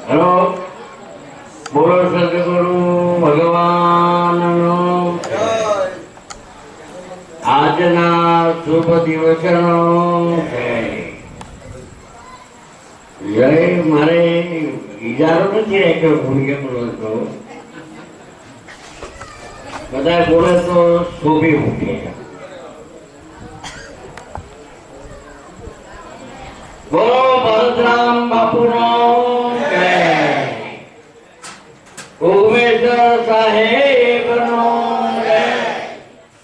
Hello, બોલો સદગુરુ ભગવાનનો આજના શુભ દિવસનો જય. મારે ઇજારો નથી રાખ્યો, હું કેમ બોલો છો? બધા બોલે તો શોભી ઉઠે. બોલો ભરતરામ બાપુનો જય, ઉમેશ્વર સાહેબનો જય,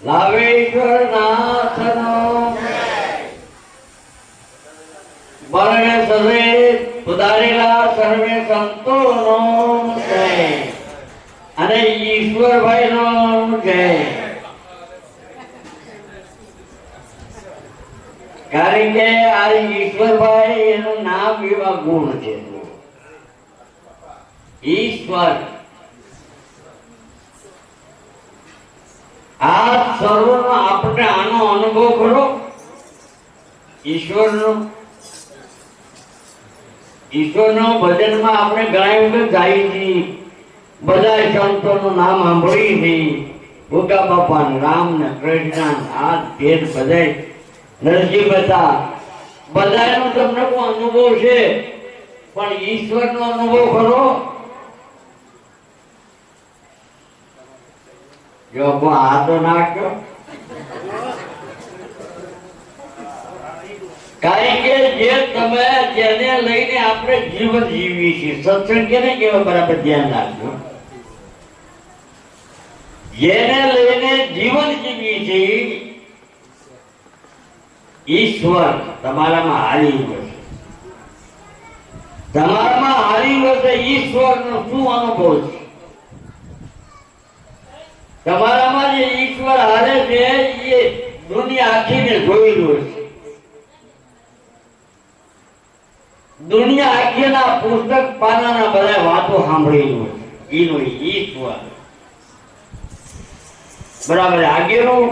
લાવેશ્વર નાથનો જય. વર્ણ સર્વે સુધારેલા સર્વે સંતોનો જય અને ઈશ્વરભાઈનો જય. કારણ કે આ ઈશ્વરભાઈ એનું નામ એવા ગુણ છે. ઈશ્વર આ સર્વનો આપણે આનો અનુભવ કરો. ઈશ્વરનો ભજનમાં આપણે ઘણા વખત જાય છીએ, બધા સંતોનું નામ સાંભળી છે. ભોગા બાપા, રામ ને કૃષ્ણ, આ ભેદ બધા નરસિંહ બધાનો તમને અનુભવ છે, પણ ઈશ્વરનો અનુભવ કરો. જો આ તો નાખ્યો, કારણ કે જે તમે જેને લઈને આપણે જીવન જીવીએ છીએ, સત્સંગ કેને કેવા બરાબર ધ્યાન રાખજો. જેને લઈને જીવન જીવીએ છીએ, ઈશ્વર તમારામાં હારી વસે. તમારામાં હારી વસે ઈશ્વરનો શું અનુભવ છે? તમારામાં જે ઈશ્વર હારે છે એ દુનિયા આખીને જોયેલું છે. દુનિયા આખીના પુસ્તક પાનાના બધા વાતો સાંભળેલું છે. એનો ઈશ્વર બરાબર આગેનું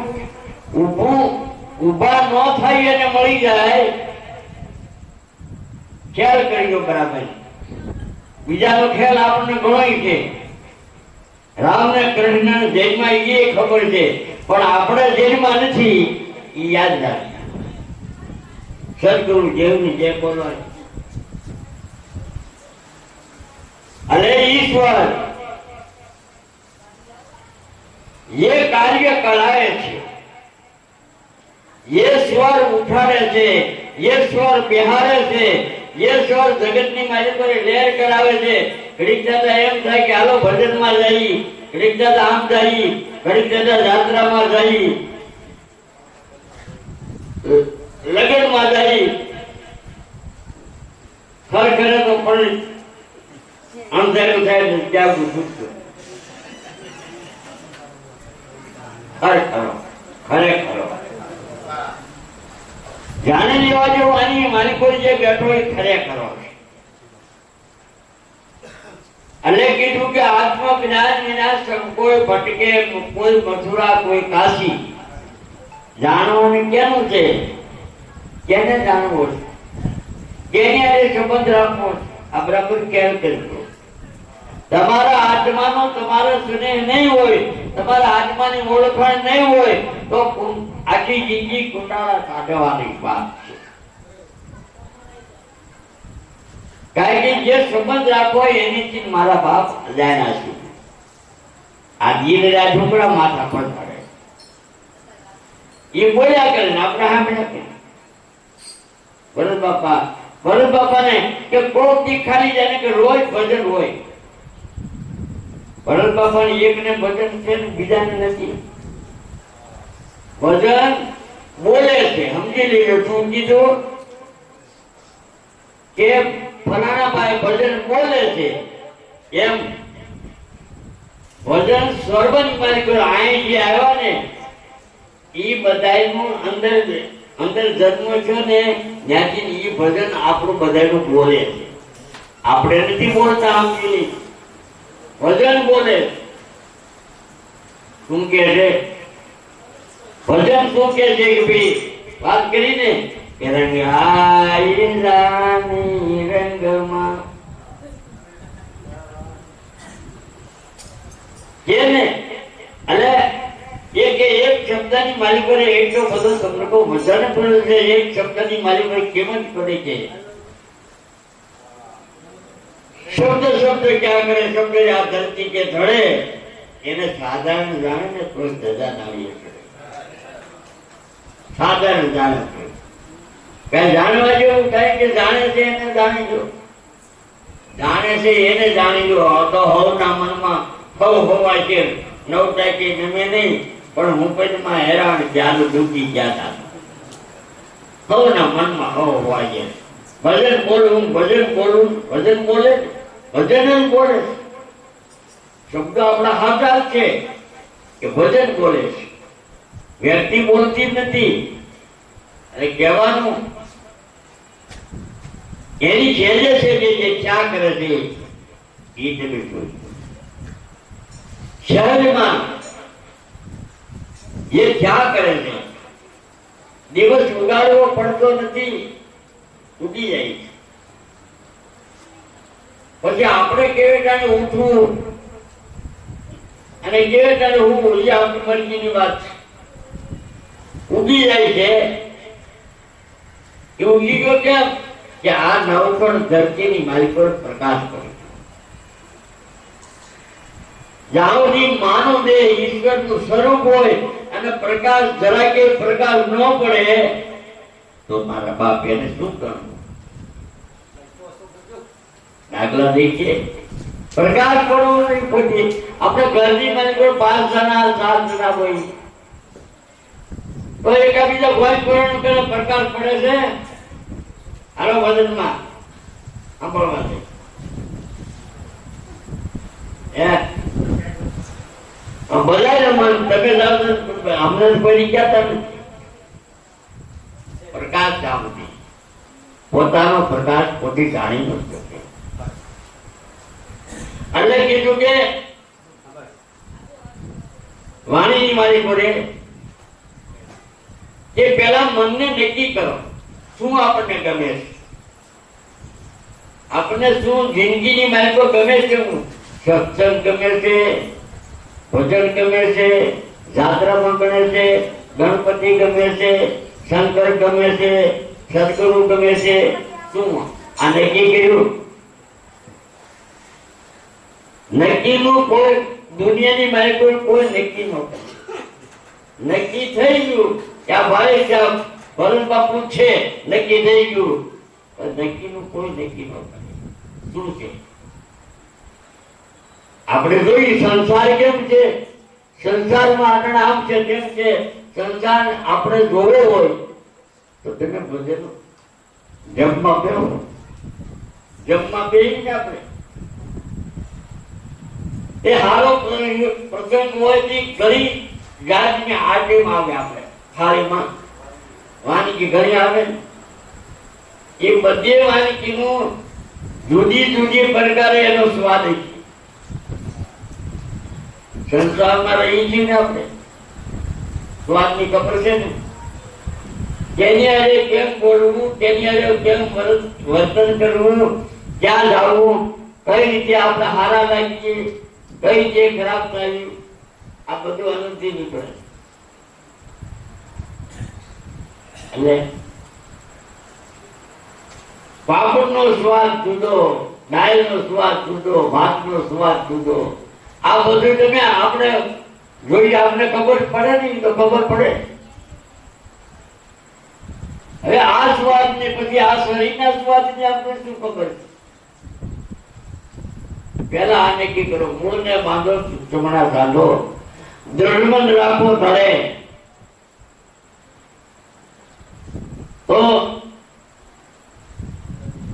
ઉભા ન થાય અને મળી જાય, ખ્યાલ કર્યો બરાબર. બીજાનો ખ્યાલ આપણને ઘણો છે. રામ ને કૃષ્ણ જેલમાં એ ખબર છે, પણ આપણે જેલમાં નથી એ યાદ રાખે. સદગુરુ જેવની જે બોલો અરે ઈશ્વર ये कार्य कराए छे, ये स्वर उठाड़े छे, ये स्वर बिहारे छे, ये स्वर जगतनी मारी पर लहर करावे छे. घડીક દાદા એમ થાય કે હાલો ભજનમાં જઈ, ઘડીક દાદા આમ જઈ, ઘડીક દાદા જાત્રામાં જઈ, લગ્નમાં જઈ. ખરેખર તો પણ અંધારું થાય ત્યાં છૂટતું. ખરેખર જાણી લેવા જેવું આની માલિકો જે બેઠો એ ખરેખર એટલે કીધું કે આત્મજ્ઞાન વિના કોઈ ભટકે, કોઈ મથુરા, કોઈ કાશી. જાણવાનું કેનું છે? કેને જાણવું છે? કેની આજે સંબંધ રાખવો? આ બરાબર કેમ કરજો. તમારા આત્માનો તમારો સ્નેહ નહીં હોય, તમારા આત્માની ઓળખાણ નહીં હોય તો આખી જિંદગી કુંડાળા કાઢવાની વાત છે. કારણ કે જે સંબંધ રાખવો એની મારા બાપ અજાણ્યા છે. આ દિલના ઢોકળા માથા પર પડે એ બોલ્યા કરે ને આપણે સાંભળ્યા કરે. ભરત બાપાને કે કોક દી ખાલી જાણે કે રોજ ભજન હોય. ભરત બાપાને એકને ભજન છે ને બીજાને નથી. ભજન બોલે છે, સમજી લેજો. શું કીધું કે ફલાણા ભાઈ ભજન બોલે છે એમ. ભજન સર્વની મારી કોઈ અહીં જે આવ્યા ને એ બધાયનું અંદર જન્મ છો ને ત્યાંથી એ ભજન આપણું બધાયનું બોલે છે. આપણે નથી બોલતા. સમજી ભજન બોલે. શું કે છે ભજન? શું કે છે કે ભાઈ વાત કરીને કે રંગાઈ રાની રંગમાં કેને એટલે એક શબ્દની માલિકોને એટલો બધો તમને કહું મજાને પડે છે. એક શબ્દની માલિકો કેમ જ પડે છે. શબ્દ ક્યાં કરે, શબ્દ આ ધરતી કે ધડે એને સાધારણ જાણે ને તો ધજા નાવીએ કરે. સાધારણ જાણે કઈ જાણવા જેવું કઈ કે જાણે છે એને જાણી જો, જાણે છે એને જાણી જો. તો હવના મનમાં હવ હોવાય છે, નવ ટાકે જમે નહીં પણ હું પદમાં હેરાન ચાલુ ડૂબી ગયા હતા. હવના મનમાં હવ હોવાય છે. ભજન બોલું ભજન બોલું ભજન બોલે ભજન જ બોલે. શબ્દ આપણા હાથા છે કે ભજન બોલે છે, વ્યક્તિ બોલતી નથી. અને કહેવાનું એની છેલ્લે છે કે જે ક્યાં કરે છે એ તમે જોયું. શહેરમાં એ ક્યાં કરે છે, દિવસ ઉગાડવો પડતો નથી, ઉડી જાય છે. પછી આપણે કેવી ટાણે ઉઠવું અને કેવી ટાણે હું બોલી આપણી મરજીની વાત છે. ઉગી જાય છે એ ઉગી ગયો કેમ કે આ નવકણ ધરતીની માલિક પર પ્રકાશ પડે. જ્યાં સુધી માનવ દેહ ઈશ્વરનું સ્વરૂપ હોય અને પ્રકાશ જરાકે પ્રકાશ ન પડે તો મારા બાપ એને શું કરવું? દાખલા દઈએ પ્રકાશ પડવો નહીં. પછી આપણે ઘરની માલિક 5 જણા 7 જણા હોય તો એકાબીજા ભોજ પૂરણ કરે પ્રકાશ પડે છે. આનો વજનમાં સાંભળવા છે બધા મન તમે હમણાં કોઈ ગયા હતા પ્રકાશ જાણતી પોતાનો પ્રકાશ પોતે જાણી ન શકે. એટલે કીધું કે વાણીની મારી પડે એ પેલા મનને નક્કી કરો શું આપણને ગમે છે, આપણને શું જિંદગીની માલિકો ગમે છે. સત્સંગ ગમે છે, ભજન ગમે છે, જાત્રામાં ગમે છે, ગણપતિ ગમે છે, શંકર ગમે છે, સદગુરુ ગમે છે. શું આ નક્કી કર્યું? નક્કીનું કોઈ દુનિયાની માલિકો કોઈ નક્કી ન કરે. નક્કી થઈ ગયું કે આ ભાઈ સાહેબ ભરત બાપુ છે, નક્કી થઈ ગયું. નક્કીનું કોઈ નક્કી ન કરે. શું છે? આપણે જોઈએ સંસાર કેમ છે, સંસારમાં આગળ આમ છે તેમ છે. સંસાર આપણે જોવો હોય તો તમે ભજન જમવા બેહો, જમવા બેહીને આપણે એ હારો પ્રસંગ હોય તે ઘણી જાતની આઈટમ આવે. આપણે થાળીમાં વાનગી ઘણી આવે, એ બધી વાનગીનું જુદી જુદી પ્રકારે એનો સ્વાદ છે. સંસારમાં રહી છીએ ને આપણે સ્વાદની ખબર છે ને, તેની હારે કેમ બોલવું, તેની હારે કેમ વર્તન કરવું, ક્યાં જવું, કઈ રીતે આપણે હારા લાગીએ, કઈ રીતે ખરાબ થાય, આ બધું અનુભવી નીકળે. એટલે પાપડનો સ્વાદ જુદો, દાળનો સ્વાદ જુદો, ભાતનો સ્વાદ જુદો. આ બધું તમે આપણે જોઈએ, આપણે ખબર પડે નહીં તો ખબર પડે. હવે આ સ્વાદ ને પછી આ શરીરના સ્વાદ ને આપણે શું ખબર છે? પેલા આ નક્કી કરો, મૂળ ને બાંધો, ચમડા સાધો, દ્રઢમન રાખો ધડે. તો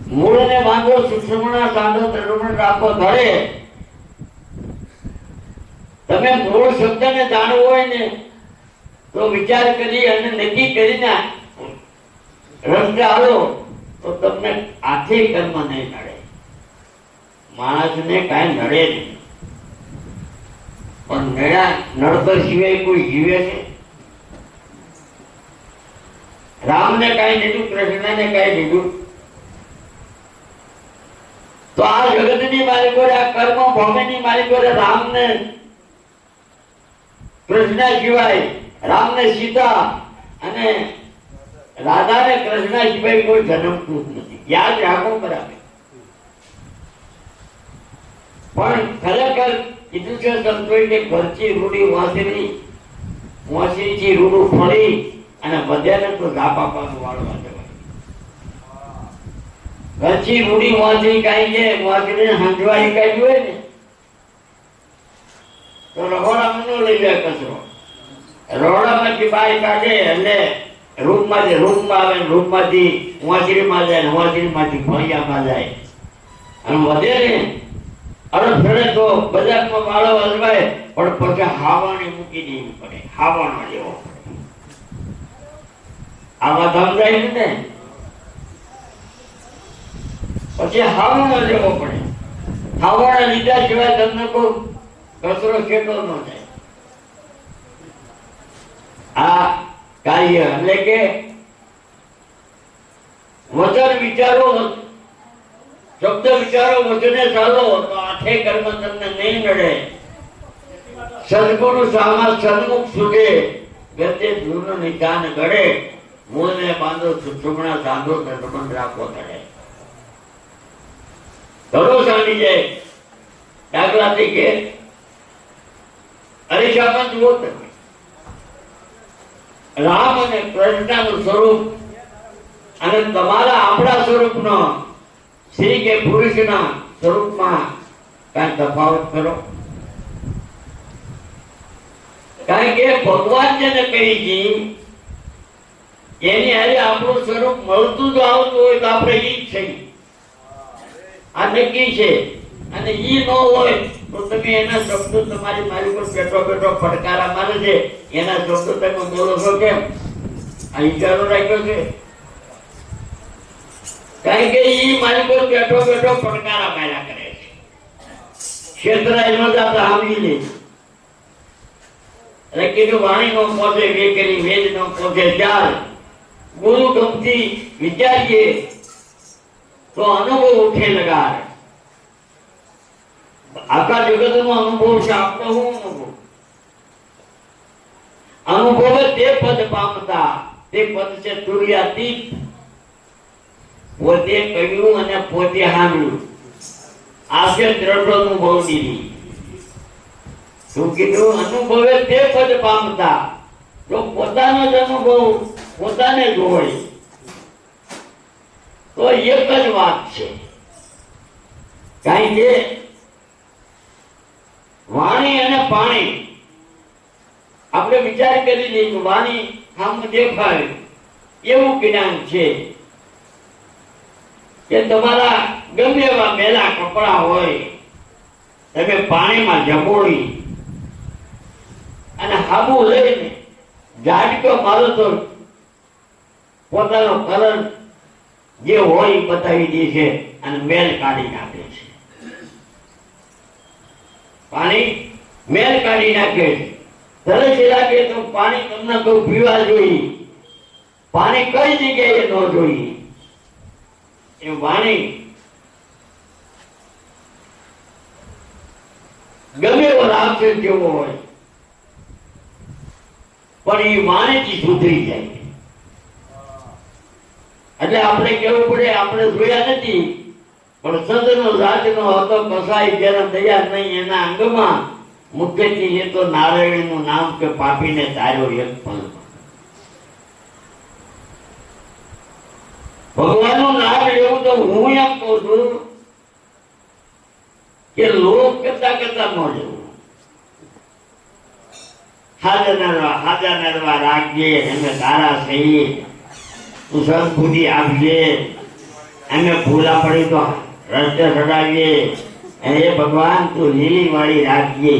મૂળ ને બાંધો, સુષમણા સાધો, દ્રઢમન રાખો ધડે. તમે મૂળ શબ્દ ને જાણવું હોય ને તો વિચાર કરી અને નક્કી કરીને રસ્તે આવો તો તમને આથી કર્મ નહીં નડે. માણસને કાંઈ નડે નહીં, પણ નડતર સિવાય કોઈ જીવે છે? રામને કાંઈ દીધું, કૃષ્ણને કાંઈ દીધું? તો આ જગતની માલિકો, આ કર્મ ભોગની માલિકો રામને કૃષ્ણ સિવાય રામને સીતા અને રાધાને કૃષ્ણ સિવાય કોઈ જન્મતું જ નથી. યાદ રાખો બરાબર. પણ ખરેખર કીધું છે સંતોએ કે ઘરથી રૂડી વાંસળીથી રૂડું ફળી અને વધ્યાને તો ઝાપા પાનું વાળવા જવાય. ઘરથી રૂડી વાંસળી કાઢી છે, વાંસળીને હંજવાળી કાઢી હોય ને તો રહોડામાં ન લઈ જાય કચરો. રહોડામાંથી બહાર કાઢે એટલે રૂમમાં આવે, રૂમમાંથી વાંસળીમાં જાય ને વાંસળીમાંથી ફળિયામાં જાય અને વધે ને અરે ફરે તો બજારમાં વાળો હલવાય પણ પછી હાવાણી મૂકી દેવી પડે, હાવાનો લેવો પડે. આ વાત સમજાય ને? પછી હાવાનો લેવો પડે. હાવાના લીધા સિવાય તમને કોઈ કચરો ખેતો ન જાય. આ કાર્ય એટલે કે વચન વિચારો, શબ્દ વિચારો વચને ચાલો તો આઠે કર્મ તમને નહીં નડે. સદગુરુ સામા સન્મુખ સુજે, ગતે ધૂન નિધાન ગળે, મોને બાંધો સુષુમણા સાંધો સંબંધ રાખો તળે. ઘણો સાંડી જાય. દાખલાથી કે અરીસામાં જુઓ તમે રામ અને કૃષ્ણનું સ્વરૂપ અને તમારા આપણા સ્વરૂપનો સ્ત્રી કે પુરુષના સ્વરૂપમાં કઈ તફાવત કરો? કારણ કે ભગવાન જેને કહી છે એની હારે આપણું સ્વરૂપ મળતું જ આવતું હોય તો આપણે ઈ જ છીએ. આ નક્કી છે. અને ઈ ન હોય તો તમે એના શબ્દો તમારી મારી પર બેઠો ફટકારા મારે છે, એના શબ્દો તમે બોલો છો કેમ? આ વિચારો રાખ્યો છે. કારણ કે ઈ મારી પર બેઠો પડકારા માર્યા કરે છે. ક્ષેત્રાય નો જાતા સાંભળી લે. એટલે કીધું વાણી નો પહોંચે વેકરી, વેદ નો પહોંચે ચાર. ગુરુ ગમતી વિચારીએ તો અનુભવ ઉઠે લગાર. આખા જગત નો અનુભવ છે. આપણો શું અનુભવ? અનુભવ તે પદ પામતા, તે પદ છે તુર્યાતીત. પોતે કહ્યું અને પોતે સાંભળ્યું. આ છે દ્રઢ અનુભવ દીધી. શું કીધું? અનુભવે તે પદ પામતા. જો પોતાનો જ અનુભવ પોતાને જ હોય તો એક જ વાત છે. કારણ કે વાણી અને પાણી આપણે વિચાર કરી લઈએ. વાણી સામે દેખાય એવું જ્ઞાન છે કે તમારા ગમે એવા મેલા કપડા હોય તમે પાણીમાં જબોળી અને હાબુ લઈને ઝાટકો મારો તો પોતાનો કલર જે હોય એ બતાવી દે છે અને મેલ કાઢી નાખે છે. પાણી મેલ કાઢી નાખે છે. તરસ લાગે તો પાણી તમને કોઈ પીવા જોઈએ. પાણી કઈ જગ્યાએ ન જોઈએ. એ વાણી ગમે એવો રાક્ષસ જેવો હોય પણ એ વાણીથી સુધરી જાય. એટલે આપણે કેવું પડે, આપણે જોયા નથી પણ સદનો રાતનો હતો કસાઈ જેના દયા નહીં એના અંગમાં મુખ્યથી એ તો નારાયણનું નામ કે પાપીને તાર્યો એક પલ. ભગવાનનું નામ લેવું તો હું એમ કહું છું કે લોક કરતા ન લેવું. હાજર નરવા રાખજે એમને તારા સહી, તું સદબુદ્ધિ આપજે, અમે ભૂલા પડી તો રસ્તે ચડાવીએ. હે ભગવાન તું લીલી વાળી રાખજે.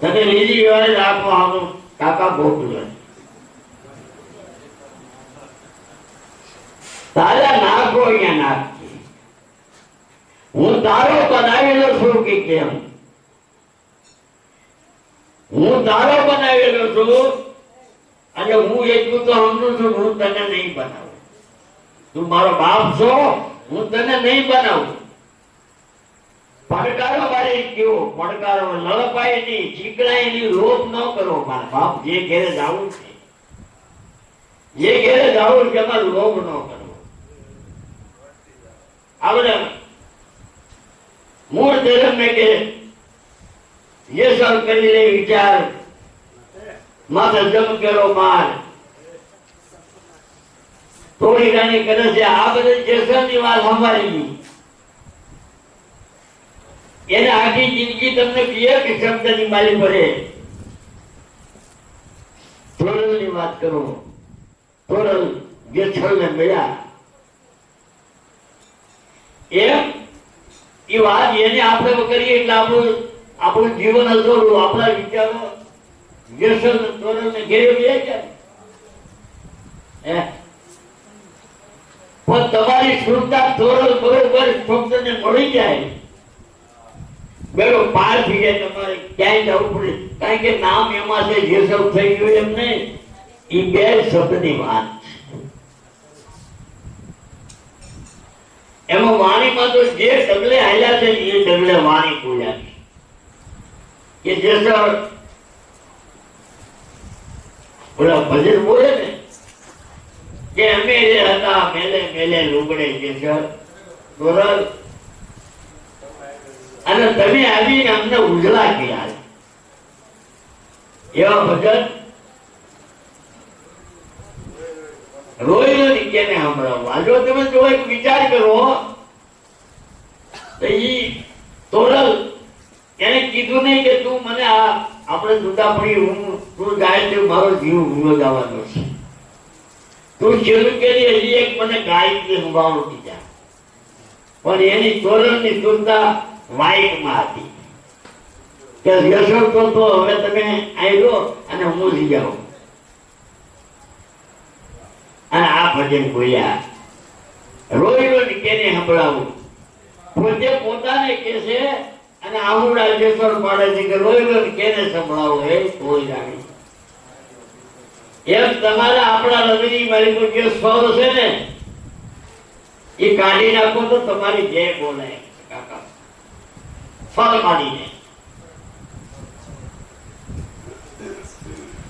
તને લીલી વાળી રાખો આપણું કાકા ભોગવે. તારા નાખો અહીંયા નાખજે. હું તારો બનાવેલો છું કે કેમ? હું તારો બનાવેલો છું અને હું એટલું તો સમજુ છું હું તને નહીં બનાવું. તું મારો બાપ છો, હું તને નહીં બનાવું. પડકારો વાળી કેવો પડકારો લડપાય નહીં, ચીકણાય નહીં, લોભ ન કરો. મારા બાપ જે ઘેરે જાવું છે, જે ઘેરે જાવું છે એમાં લોભ ન કરવો. આપણે મૂળ ધર્મ ને કે ये सब કરી લે વિચાર, માથે જમ કેરો માર, થોડી ઘણી કરે છે. આ બધી જેસરની વાત સંભાળી એને આખી જિંદગી તમને એક શબ્દની માલી પડે. તોરલની વાત કરો, તોરલ જેસરને મળ્યા એમ એ વાત એને આપણે કરીએ એટલે આપણું જીવન અધૂરું, આપણા વિચારો જેસર તોરલને ઘેરે ગયા છે. પણ તમારી સુરતા તોરલ બરોબર શબ્દને મળી જાય, બેડો પાર થઈ જાય, તમારે ક્યાંય જવું પડે. કારણ કે નામ એમાં છે જેસર થઈ ગયું એમ નહીં, એ બે શબ્દની વાત છે. એમાં વાણીમાં તો જે ડગલે હાલ્યા છે એ ડગલે વાણી બોલ્યા છે. કે જેસર ઓલા ભજન બોલે ને કે અમે જે હતા મેલે મેલે લુગડે જેસર તોરલ, અને તમે આવીને અમને ઉજળા કર્યા. એવા ભજન રોયલો નીચેને સંભળાવવા. જો તમે જો એક વિચાર કરો તો ઈ તોરલ એને કીધું નહીં કે તું મને આપણે જુદા પડી, હું તું જાય તો મારો જીવ ભૂલો જવાનો છે. તું શરૂ કરી હજી એક મને ગાય સંભાળો બીજા. પણ એની તોરલની સુરતા વાઇટમાં હતી કે જેસર તો હવે તમે આવી લો અને હું લઈ જાઉં. અને આ ભજન બોલ્યા રોયલો કેને સંભળાવું. પોતે પોતાને કે છે અને આહુડા જેસર પાડે છે કે રોયલો કેને સંભળાવું. એ કોઈ જાણી એમ તમારા આપણા હૃદયની માલિકો જે સ્વર છે ને એ કાઢી નાખો તો તમારી જય બોલાય કાકા. ફળ કાઢીને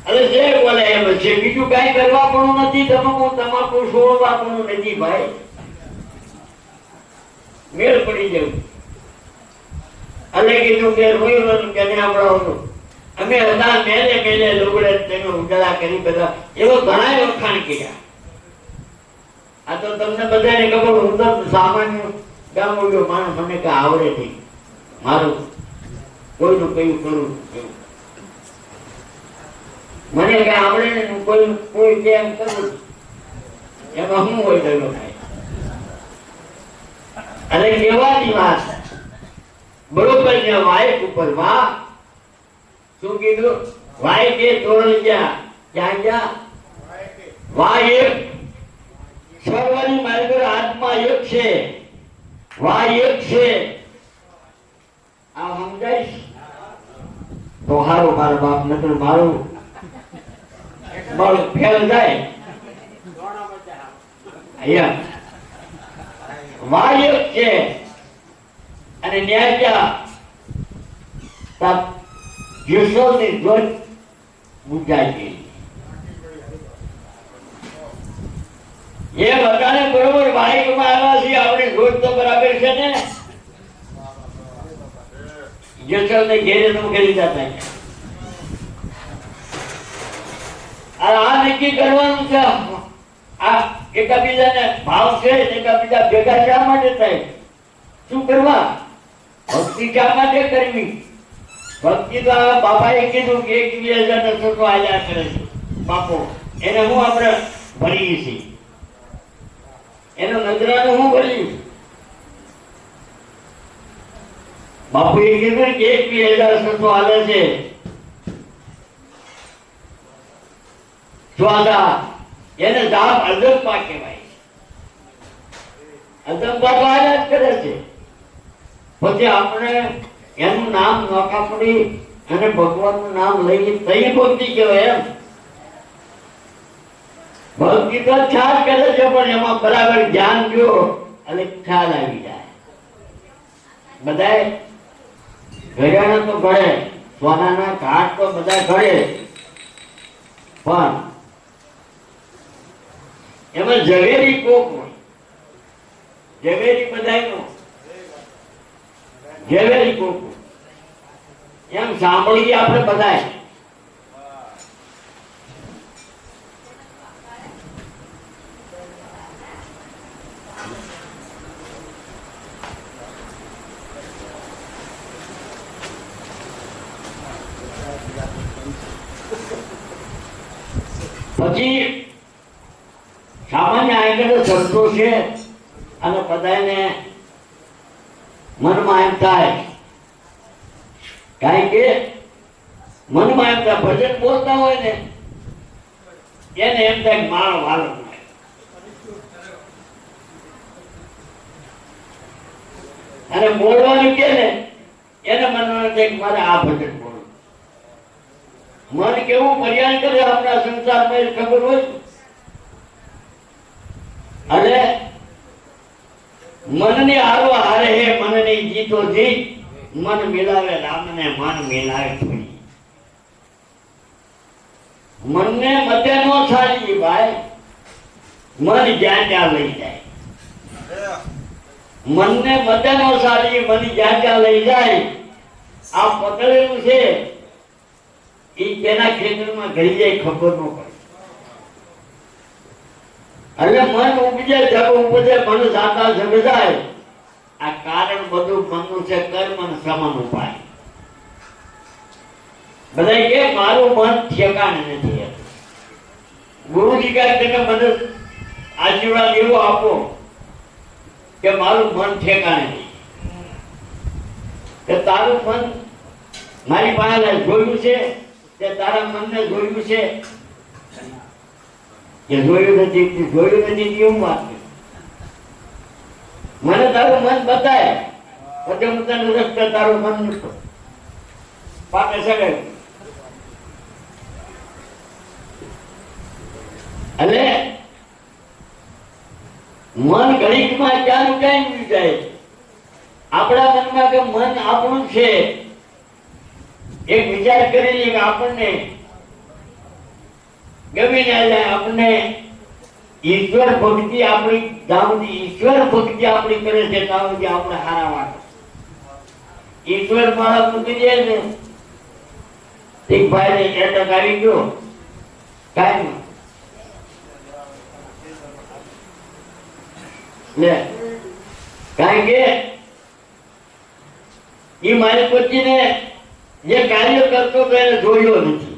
અરે જે બોલે એમ છે, બીજું કઈ કરવા પણ નથી. તમાકુ છોડવા પણ નથી ભાઈ, મેળ પડી જવું. એટલે કીધું કે રોયલો કે સંભળાવવાનું. અમે હતા મેલે મેલે લુગડે તેને ઉજળા કરી, બધા એવો ઘણા વખાણ કર્યા. આ તો તમને બધાને ખબર, હું તો સામાન્ય ગામડો માણસ, મને કઈ આવડે નહીં, મારું કોઈનું કયું કરું મને કઈ આવડે ને, કોઈ કેમ કરું એમાં શું હોય ડરો થાય. અને કેવાની વાત બરોબર ને વાયક ઉપર વાહ શું કીધું? વાય કે તોરલ ગયા ક્યાં ગયા? વાય એક સર્વની મારી આત્મા એક છે, વાય એક છે. આ સમજાય તો હારું મારા બાપ, નકર મારું ફેલ જાય. વાય એક છે અને ન્યાય જેસરની જોત બુજાઈ ગઈ. એ બધાને બરોબર વાહિકમાં આવ્યા છે, આપણી જોત તો બરાબર છે ને. જેસરને ઘેરે તો કરી જતા. આ નક્કી કરવાનું છે. આ એકાબીજાને ભાવ છે, એકાબીજા ભેગા શા માટે થાય? શું કરવા? ભક્તિ શા માટે કરવી? ભક્તિ તો બાપાએ કીધું કે 21,000 છોકરો આયા કરે છે બાપો, એને હું આપણે ભરીએ છીએ, એનો નજરાનો હું ભરી. બાપુએ કીધું કે 21,000 છોકરો હાલે છે. ચોદા એને જાપ અજંપા કહેવાય. અજંપા તો આયા જ કરે છે. પછી આપણે એનું નામ નોખા પડી અને ભગવાનનું નામ લઈને તઈ ભક્તિ કહેવાય. એમ ભક્તિ તો ખ્યાલ કરે છે, પણ એમાં બરાબર ધ્યાન દો અને ખ્યાલ આવી જાય. બધાએ ઘરેણા તો ઘડે, સોનાના ઘાટ તો બધા ઘડે, પણ એમાં ઝવેરી કોક હોય, ઝવેરી બધાયનો ઝવેરી કોક એમ સાંભળીએ આપણે બધાય. પછી સામાન્ય આગળ સંતો છે અને બધાને મનમાં એમ થાય, કારણ કે મનમાં એમ થાય ભજન બોલતા હોય ને એને એમ થાય માળ વાલો, અને બોલવાનું કે ને એને મનમાં થાય મારે આ ભજન બોલવું. મન કેવું પર્યાણ કરે આપણા સંસારમાં ખબર હોય. અને મનની હારો હારે હે મનની જીતો જીત, મન મિલાવે રામને મન મિલાવે થોડી. મનને મતે નો છાડી ભાઈ, મન જ્યાં ત્યાં લઈ જાય. મનને મતે નો છાડી, મન જ્યાં ત્યાં લઈ જાય. આ પકડેલું છે એ તેના ખેતરમાં ઘડી જાય ખબર ન પડે. એટલે મન ઉપજે જગ ઉપજે મન સાતા જગ જાય. આ કારણ બધું મનનું છે, કર્મ અને સમાન ઉપાય. બધા કે મારું મન ઠેકાણે નથી. ગુરુજી કહે તમે મને આશીર્વાદ એવો આપો કે મારું મન ઠેકાણે નહીં. કે તારું મન મારી પાસે જોયું છે, તે તારા મનને જોયું છે કે જોયું નથી? જોયું નથી કેવું વાત છે? મને તારું મન બતાય પછી હું તને રસ્તે તારું મન પાકે સડે. એટલે મન ઘડીકમાં ક્યાં ઉડાઈ જાય. આપણા મનમાં કે મન આપણું છે, એક વિચાર કરી લઈએ કે આપણને ગમી જાય, આપણને ઈશ્વર ભક્તિ આપણી દામની ઈશ્વર ભક્તિ આપણી કરે છે ત્યાં સુધી આપણે હારા વાળા. ઈશ્વર માળા મૂકી દે ને એક ભાઈ ને એટક આવી ગયો કાંઈ લે, કારણ કે એ મારી પત્નીને જે કાર્ય કરતો હતો એને જોયો નથી,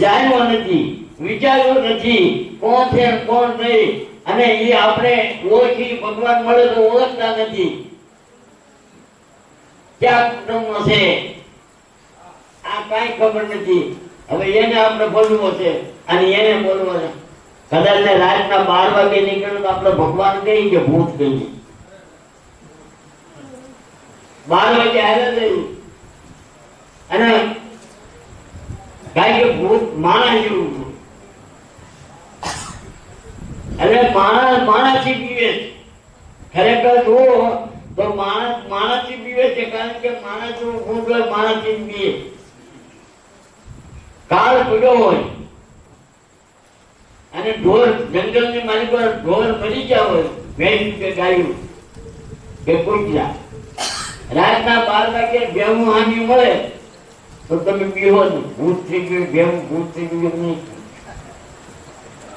જાણ્યો નથી, વિચાર્યો નથી કોણ છે કોણ નહીં. અને એ આપણે ઓળખી ભગવાન મળે તો ઓળખતા નથી. ક્યાં કુટુંબનો છે આ કઈ ખબર નથી. હવે એને આપણે બોલવો છે અને એને બોલવો છે. કદાચ ને રાતના 12 વાગે નીકળ્યું તો આપણે ભગવાન કહી કે ભૂત કહી. 12 વાગે આવ્યા જઈ અને કારણ કે ભૂત માણસ જેવું. એટલે માણસથી પીવે છે. ખરેખર જુઓ તો માણસથી પીવે છે, કારણ કે માણસ ભૂત હોય માણસથી પીએ. કાળ પીડો હોય અને ઢોર જંગલની મારી પર ઢોર મરી ગયા હોય, ભેંસ કે ગાયું કે કૂતરા, રાતના 12 વાગે ભેહું હાની મળે તો તમે બીહો નહીં. ભૂત થઈ ગયું ભેહું, ભૂત થઈ ગયું નહીં.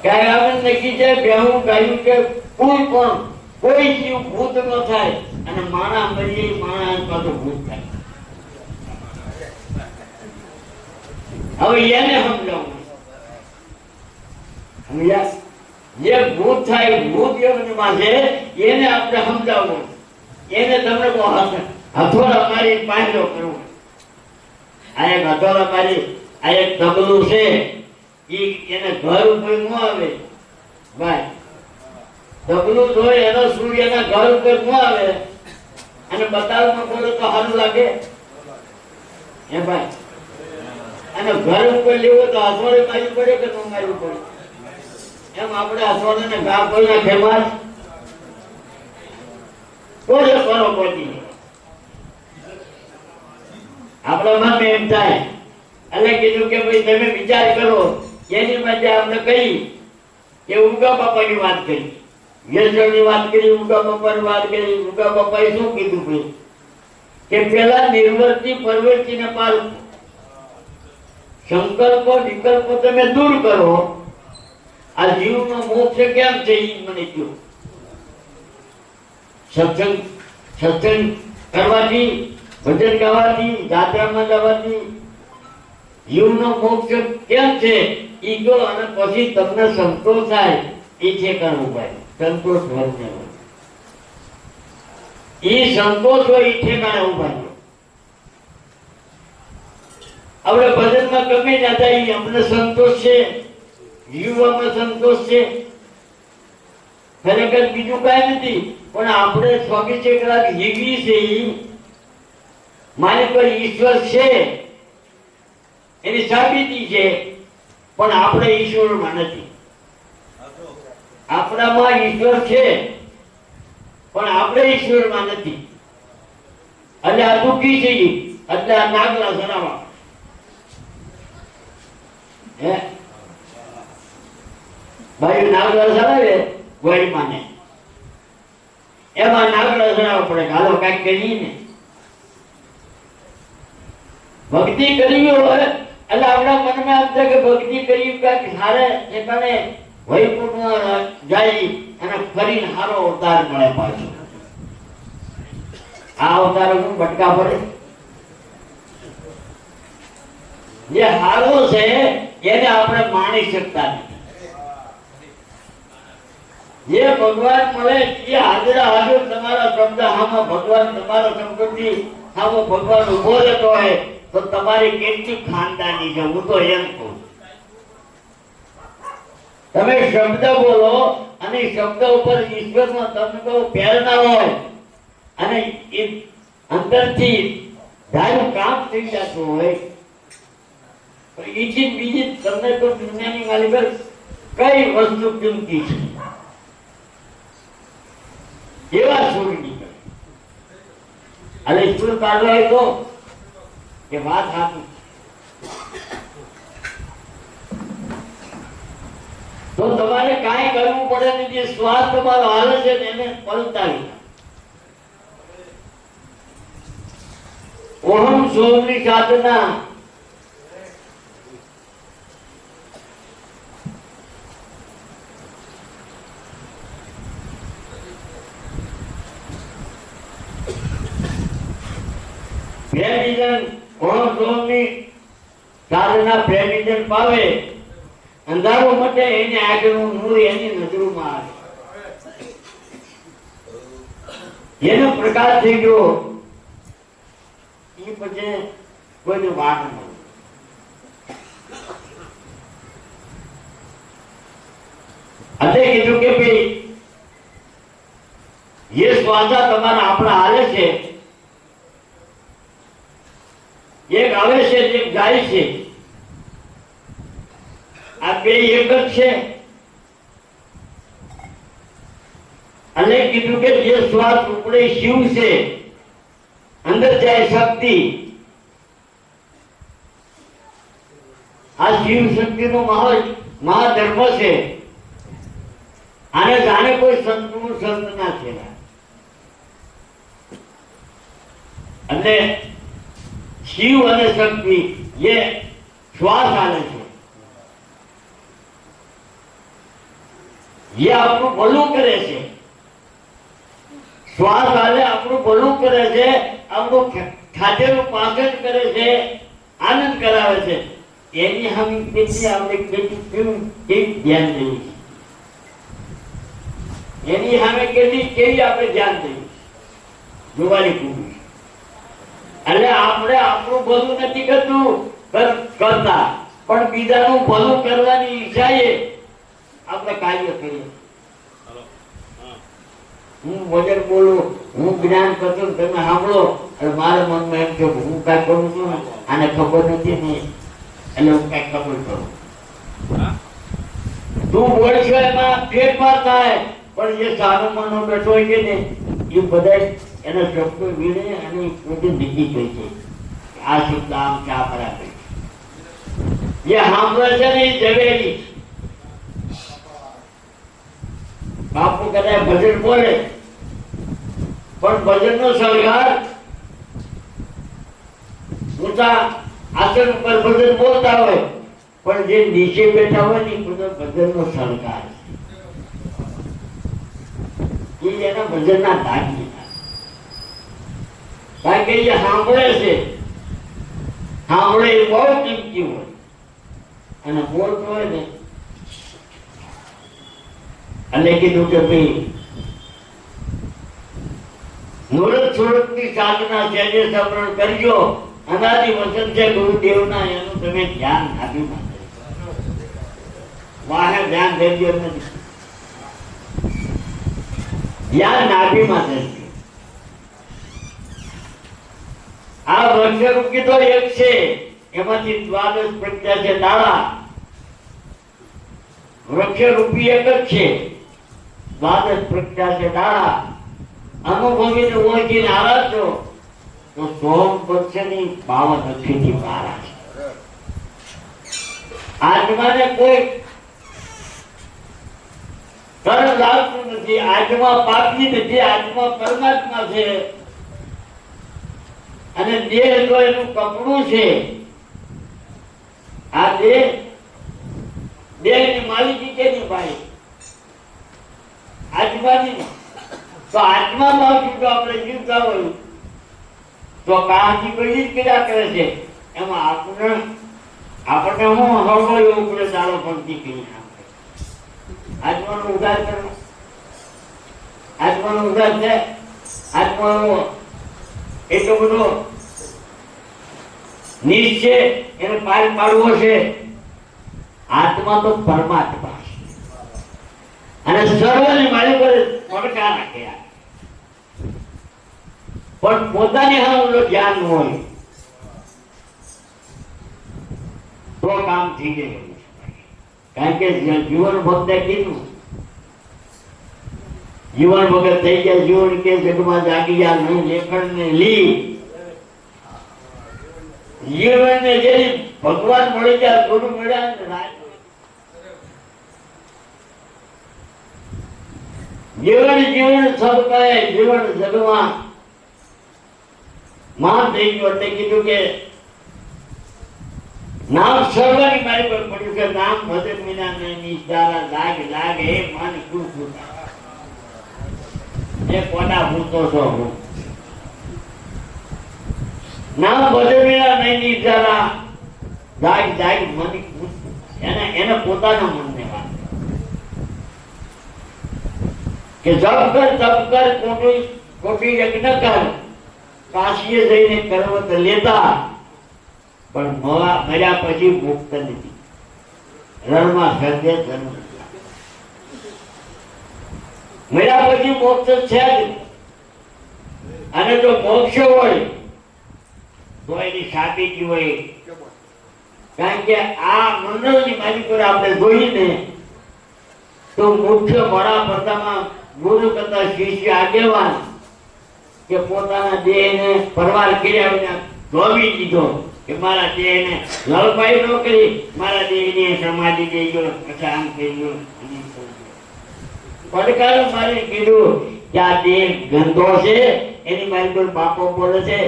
ક્યારે આપણે નક્કી છે ભેહું ગાયું કે કોઈ જીવ ભૂત ન થાય અને માણા મરીએ માણા પાછું ભૂત થાય. હવે એને સમજાવું જે ભૂત થાય ભૂત એમાં છે એને આપણે સમજાવવું. એને તમને હથોડા મારી પાંજરો કરવો. આ એક હથોડા મારી આ એક તબલું છે એને ઘર ઉપર ન આવે ભાઈ. તબલું જોઈ એનો સૂર એના ઘર ઉપર ન આવે અને બતાવમાં બોલો તો સારું લાગે હે ભાઈ. અને ઘર ઉપર લેવો તો હથોડે મારવી પડે કે ન મારવી પડે? એમ આપણે હથોડે ને ઘા કોઈ ના ખેમાર કોઈ કરો પડતી. આપણામાં એમ થાય એટલે કીધું કે ભાઈ તમે વિચાર કરો એની માટે આપણે કહી કે ઉગા બાપાની વાત કરી યશની વાત કરી ઉગા બાપાની વાત કરી ઉગા બાપાએ શું કીધું ભાઈ કે પેલા નિર્વર્તી પરવર્તી ને પાર સંકલ્પો વિકલ્પો તમે દૂર કરો આ જીવનો મોક્ષ કેમ છે એ મને કહો સત્સંગ કરવાથી ભજન ગાવાથી જાત્રામાં જવાથી જીવનો મોક્ષ કેમ છે ઈ કહો અને પછી તમને સંતોષ થાય એ છે કરવું ભાઈ સંતોષ વર્તે ઈ સંતોષ હોય એ ઠેકાણે ઉભા રહ્યો આપણે ભજનમાં ગમે ના થાય અમને સંતોષ છે જીવવામાં સંતોષ છે ખરેખર બીજું કઈ નથી પણ આપણે 24 કલાક જીવી છે મારી પર ઈશ્વર છે એની સાબિતી છે પણ આપણે ઈશ્વરમાં નથી આપણામાં ઈશ્વર છે પણ આપણે ઈશ્વરમાં નથી એટલે આ દુઃખી છે એટલે આ નાગલા સરાવા હે ભાઈ નાગલા સરાવે ગોળીમાં ને એમાં નાગલા સરાવવા પડે હાલો કઈક કરીએ ને ભક્તિ કરવી હોય એટલે આપણા મનમાં એમ થાય કે ભક્તિ કરવી કઈક સારે ઠેકાણે વૈકુંઠમાં જાય અને ફરીને સારો અવતાર મળે પાછો આ અવતાર હું ભટકા પડે જે સારો છે એને આપણે માણી શકતા નથી જે ભગવાન મળે એ હાજરા હાજર તમારા શબ્દ હામાં ભગવાન તમારા શબ્દથી હામો ભગવાન ઉભો રહેતો હોય તો તમારી કેટલી ખાનદાની છે હું તો એમ કહું તમે શબ્દ બોલો અને શબ્દ ઉપર ઈશ્વરનો તમને પ્રેરણા હોય અને એ અંદરથી ધારું કામ થઈ જતું હોય તો ઈથી બીજી તમને તો દુનિયાની માલિક કઈ વસ્તુ કિંમતી છે એવા છોડી નીકળે એટલે ઈશ્વર કાઢવા હોય તો કે વાત સાચી તો તમારે કાંઈ કરવું પડે નહીં જે શ્વાસ તમારો હાલે છે એને પલટાવી ઓહમ સોમની સાધના પ્રેમિજન પાવે અંધારો મટે એને આગળનું નૂર એની નજરોમાં આવે એનો પ્રકાશ થઈ ગયો એ પછી કોઈને વાત ન એટલે કીધું કે ભાઈ એ શ્વાસા તમારા આપણા હાલે છે એક આવે છે એક જાય છે આ બે એક જ છે અને કીધું કે જે શ્વાસ ઉપડે શિવ છે અંદર જાય શક્તિ આ શિવ શક્તિ નો મહાધર્મ છે આને જાણે કોઈ સંતનું સંત ના છે અને શિવ અને શક્તિ એ શ્વાસ આલે છે એ આપણું ભલું કરે છે શ્વાસ આલે આપણું ભલું કરે છે આપણું ખાધેલું પાચન કરે છે આનંદ કરાવે છે એની હમ કેટલી આપણે કેવી ધ્યાન દઈએ એની સામે કેવી આપણે ધ્યાન દઈએ જોવાની પૂરી એટલે આપણે આપણું ભલું નથી કરતા પણ બીજાનું ભલું કરવાની ઈચ્છાએ આપણે કાર્ય કરીએ હું વજન બોલું હું જ્ઞાન કરતો તમે સાંભળો અને મારા મનમાં એમ કે હું કઈ કરું છું આને ખબર નથી ને એટલે હું કઈ ખબર કરું તું બોલશો એમાં ફેરફાર થાય પણ જે સારો મનો બેઠો હોય છે ને એ બધા એના શબ્દો વીણે અને પોતે નીકળી ગઈ છે આ શબ્દ આમ ચા બરાબર જે સાંભળે છે ને એ ઝવેરી બાપુ કદાચ ભજન બોલે પણ ભજન નો સળગાર ઊંચા આસન ઉપર ભજન બોલતા હોય પણ જે નીચે બેઠા હોય ને ભજન નો સળગાર એ એના ભજન ના ધાગી કારણ કે જે સાંભળે છે સાંભળે એ બહુ કિંમતી હોય અને બોલતો હોય ને અને કીધું કે ભાઈ મુહૂર્ત સુરત ની સાધના છે જે સમરણ કરજો અનાદિ વચન છે ગુરુદેવના એનું તમે ધ્યાન નાભી માટે વાહે ધ્યાન દેજો નથી ધ્યાન નાભી માટે આ વૃક્ષરૂપી તો એક છે એમાંથી દ્વાદશ પ્રજ્ઞા છે દાડા વૃક્ષરૂપી એક જ છે દ્વાદશ પ્રજ્ઞા છે દાડા અનુભવીને ઓળખીને આરાધો તો સોમ પક્ષની 52 અક્ષીથી પારા છે આત્માને કોઈ તર લાગતું નથી આત્મા પાપી નથી આત્મા પરમાત્મા છે અને દેહ તો એનું કપડું છે આ દેહ ની માલિકી કેની ભાઈ આત્માની તો આત્મામાં જો આપણે જીવતા હોય તો કાંથી કોઈ ક્રિયા કરે છે એમાં આપણને હું હળવો એવું કરે દાડો પંક્તિ કરી આત્માનો ઉદ્ધાર કરવો આત્માનો ઉદ્ધાર છે આત્માનો એટલો બધો નીચ છે એને પાર પાડવો છે આત્મા તો પરમાત્મા છે અને સર્વની મારી પર પડકા નાખે પણ પોતાની હા ધ્યાન હોય તો કામ થઈ જાય કારણ કે જીવન ભક્તે કીધું જીવન વગર થઈ ગયા જીવન કે જગમાં જાગી ગયા નહીં લેખન ને લી જીવન ને જે ભગવાન મળી ગયા ગુરુ મળ્યા જીવન જીવન સબ કહે જીવન જગમાં મહાન થઈ ગયું એટલે કીધું કે નામ સર્વની મારી પર પડ્યું છે નામ ભજન વિના નિષ્ઠારા લાગ લાગ હે મન ખુશ એ કોના ભૂતો છો હું નામ ભજન વિના નહીં નિષ્ઠારા લાગ લાગ મન ખુશ એને પોતાના મનને વાત કે જપ કર ખોટી યજ્ઞ કર કાશીએ જઈને કરવત લેતા પણ મર્યા પછી મુક્ત નથી રણમાં સર્જે જન્મ મર્યા પછી મોક્ષ છે જ અને જો મોક્ષ હોય તો એની સાબિતી હોય કારણ કે આ મંડળની માલિક પર આપણે જોઈને તો મુખ્ય વડાપ્રધાનમાં ગુરુ કરતા શિષ્ય આગેવાન કે પોતાના દેહને પરવાર કર્યા વિના ધોવી દીધો કે મારા દેહને લલપાઈ ન કરી મારા દેહને સમાધિ દઈ ગયો પછી આમ થઈ ગયો પડકારો મારી કીધું કે આ દેહ ગંદો છે એની મારી પર બાપો બોલે છે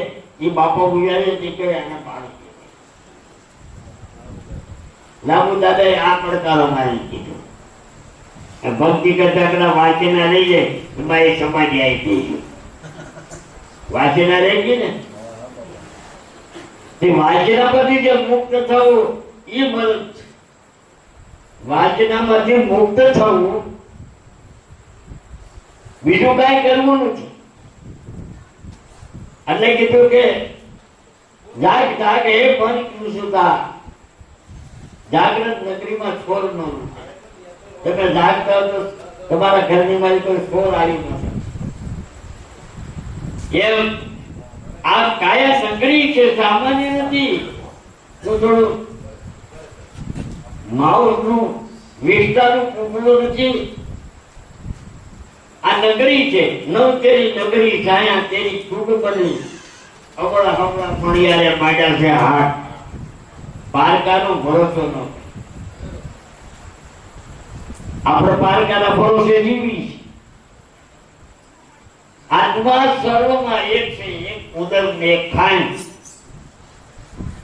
એ બાપો ગુજારે છે કે એને પાડો લાબુ દાદાએ આ પડકારો મારી કીધું ભક્તિ કરતા કરતા વાંચના રહી જાય એમાં એ સમાધિ આવી ગઈ વાંચના રહી ગઈ ને તે વાંચના માંથી જે મુક્ત થવું એ વાંચનામાંથી મુક્ત થવું બીજું કઈ કરવું નથી એટલે કીધું કે જાગ જાગ એ પણ કૃષુતા જાગ્રત નગરીમાં છોડ ન તમે જાગતા તો તમારા ઘરની મારી કોઈ છોડ આવી નથી એમ આ કાયા નગરી છે સામાન્ય નથી તો થોડું માઉનું વિસ્તારનું કુંબલું નથી આ નગરી છે નવ તેરી નગરી છાયા તેરી છૂટ બની અવળા હવળા ફળિયારે માંડ્યા છે હાથ, પારકાનો ભરોસો ન. આપણે પારકાના ભરોસે જીવી. આત્મા સર્વમાં એક છે, એક ઉદર ને એક ખાંડ.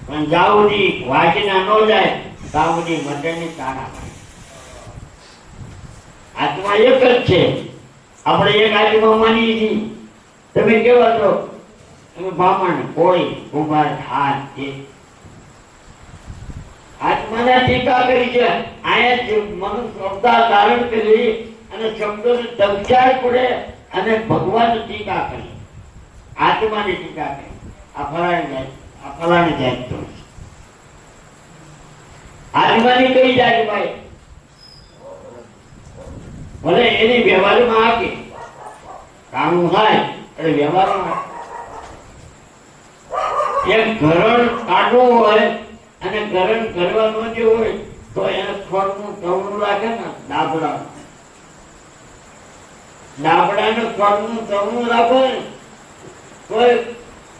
પણ જાવડી વાંચના ન જાય તાવડી મટની તાણા. આત્મા એક જ છે. આપણે એક આત્મા માનીએ છીએ. તમે કેવા છો? તમે બ્રાહ્મણ, કોળી, કુંભાર, હાથ છે. આત્માના ટીકા કરી છે. આયા જે મનુષ્ય અવતાર ધારણ કરી અને શબ્દોને દક્ષાળ પડે અને ભગવાન ટીકા કરી, આત્માની ટીકા કરી. આ ફલાણી જાય તો આત્માની કઈ જાય ભાઈ? ભલે એની વ્યવહારમાં આપે કામ થાય એટલે વ્યવહારમાં એક ઘરણ કાઢવું હોય અને ઘરણ કરવાનું જે હોય તો એને ખોળનું તવણું રાખે ને, ડાબડાનું ખોળનું તવણું રાખો ને કોઈ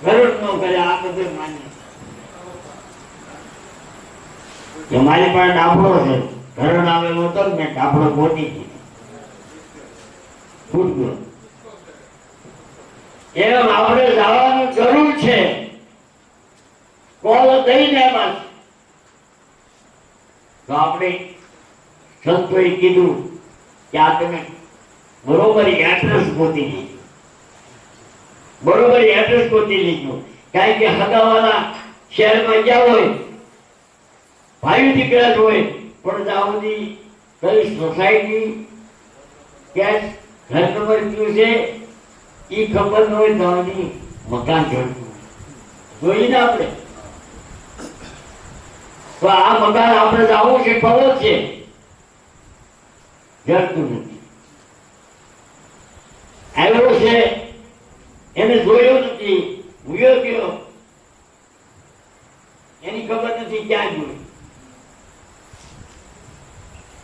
ઘરણ ન કરે. આ બધું માન્ય મારી પાસે ડાબડો છે, ઘરણ આવેલો હતો ને મેં ડાબડો ગોતી દીધો. એમ આપણે જવાનું જરૂર છે. કોલ દઈને બસ તો આપણે સંતોએ કીધું કે આ તમે બરોબર એડ્રેસ ગોતી લીધું, બરોબર એડ્રેસ ગોતી લીધું. કારણ કે હગાવાળા શહેરમાં ગયા હોય, ભાઈ દીકરા જ હોય, પણ જાવની કઈ સોસાયટી ક્યાં ઘર નંબર કયું છે એ ખબર ન હોય, જાવની મકાન જોડતું જોઈને આપણે તો આ મકાન આપણે જવું છે ખબર છે, જડતું નથી. આવ્યો છે એને જોયો નથી, ભૂયો ગયો એની ખબર નથી ક્યાં જોયું.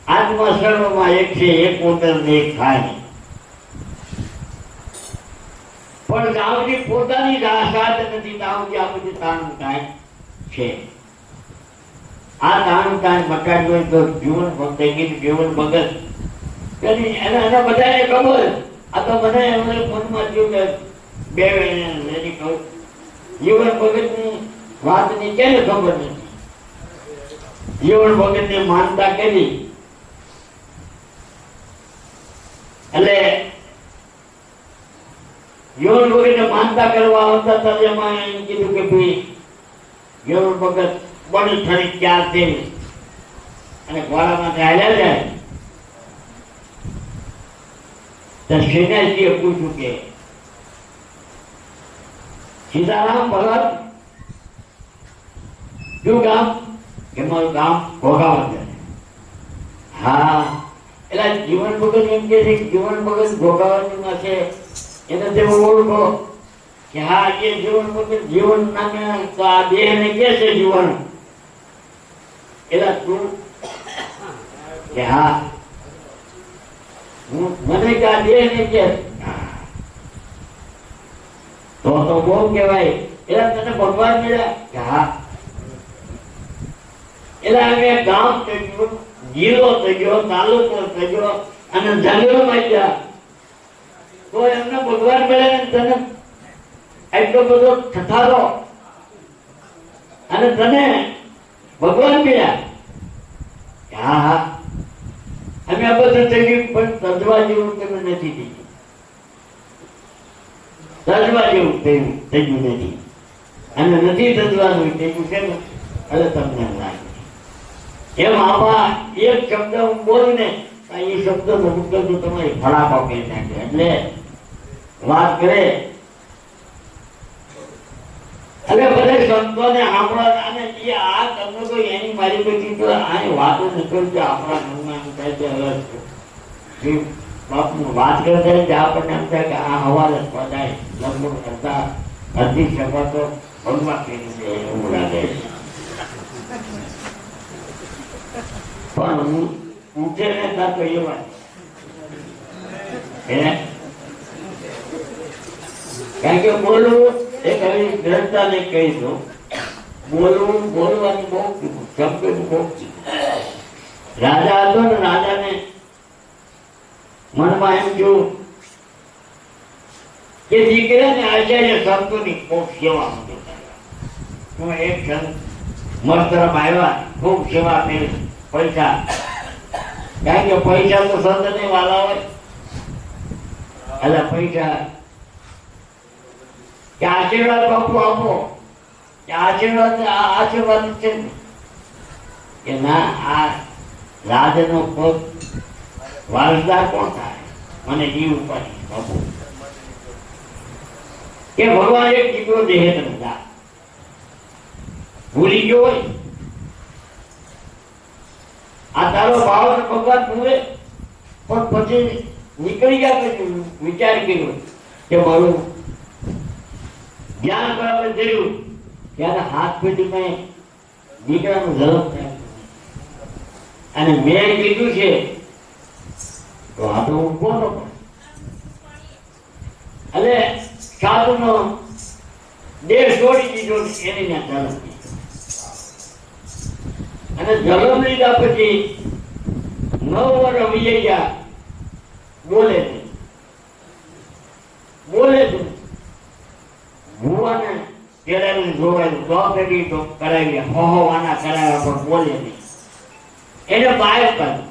આત્મા સર્વમાં એક છે, એક ઉદર ને એક ખાય. પણ જાવજી પોતાની સાથ નથી, જાવજી આ બધી તાણ કાંઈ છે. આ તાણ કાંઈ મટાડી હોય તો જીવન ભક્ત જીવન ભગત એના બધાને ખબર. આ તો મને મનમાં થયું કે બે એની કહું જીવન ભગત ની વાત ની કેને ખબર નથી. જીવન ભગત ની માનતા કરી એટલે જીવન ભગત ને માનતા કરવા આવતા હતા. એમાં એમ કીધું કે ભાઈ જીવન ભગત બની ઠરી ક્યાં છે અને ઘોડામાં ચાલ્યા જાય તો શ્રીનાથજીએ પૂછ્યું કે સીતારામ ભગત કયું ગામ? કે મારું ગામ ઘોઘાવદર. હા, એટલે જીવન ભગત એમ કે છે જીવન ભગત ઘોઘાવદરમાં છે, એને તેઓ ઓળખો કે હા એ જીવન ભગત જીવન નામે તો આ દેહ ને કે છે જીવન. એટલે તું કે હા મને કે આ દેહ ને કે તો બહુ કહેવાય. એટલે તને ભગવાન મળ્યા કે હા. એટલે અમે ગામ થઈ ગયું, જિલ્લો થઈ ગયો, તાલુકો થઈ ગયો અને જંગલમાં ગયા તો એમને ભગવાન મળ્યા. તને એટલો બધો ઠઠારો અને તને ભગવાન મળ્યા. હા હા અમે આ બધું થઈ ગયું, પણ તજવા જેવું તમે નથી થઈ ગયું, તજવા જેવું થઈ ગયું નથી અને નથી તજવાનું થઈ ગયું છે ને એટલે તમને લાગે એમ. આમાં એક શબ્દ હું બોલું ને એ શબ્દ મુક્ત તમારી ફળાપા કરી નાખે. એટલે વાત કરે એટલે બધા સંતોને સાંભળવા અને એ આ તમને તો એની મારી પછી તો આ વાતો નીકળશે આપણા મનમાં એમ થાય છે બાપનું વાત કરતા આપણને એમ થાય કે આ હવાલે પદાય લગભગ કરતા અડધી સભા તો ભગવાન કરી દે એવું લાગે છે. પણ હું ઉઠે ને ત્યાં તો એવા કારણ કે બોલવું એક આવી ગ્રંથાને કહી દો, બોલવાનું બહુ કીધું, શબ્દનું બહુ કીધું. રાજા હતો ને, રાજાને મનમાં એમ થયું કે દીકરાને આચાર્ય સંતોની ખૂબ સેવા માંગે. હું એક સંત મસ્તરમ આવ્યા, ખૂબ સેવા કરી, પૈસા, કારણ કે પૈસા તો સંતને વાલા હોય. એટલે પૈસા કે આશીર્વાદ બાપુ આપો, કે આશીર્વાદ છે ને કે ના, આ રાજનો પગ વારસદાર કોણ થાય? મને જીવ ઉપાડી બાપુ કે ભગવાન એક દીકરો દેહે તને દા. ભૂલી ગયો હોય આ તારો ભાવ ભગવાન પૂરે, પણ પછી નીકળી ગયા પછી વિચાર કર્યો કે મારું જ્ઞાન બરાબર થયું ત્યારે હાથ પેટીમાં દીકરાનો જન્મ થાય અને મેં કીધું છે તો આપણે ઊભો ન પડે. એટલે સાધુનો દેહ છોડી દીધો, એની ત્યાં જન્મ દીધો. અને જન્મ લીધા પછી 9 વર્ષ વીતી ગયા, બોલે છે ભુવાને પેલાનું જોવાયું, ડોક્ટરી તો કરાવી, હોવાના કરાવ્યા, પણ બોલે નહીં. એને બાયર કર્યું.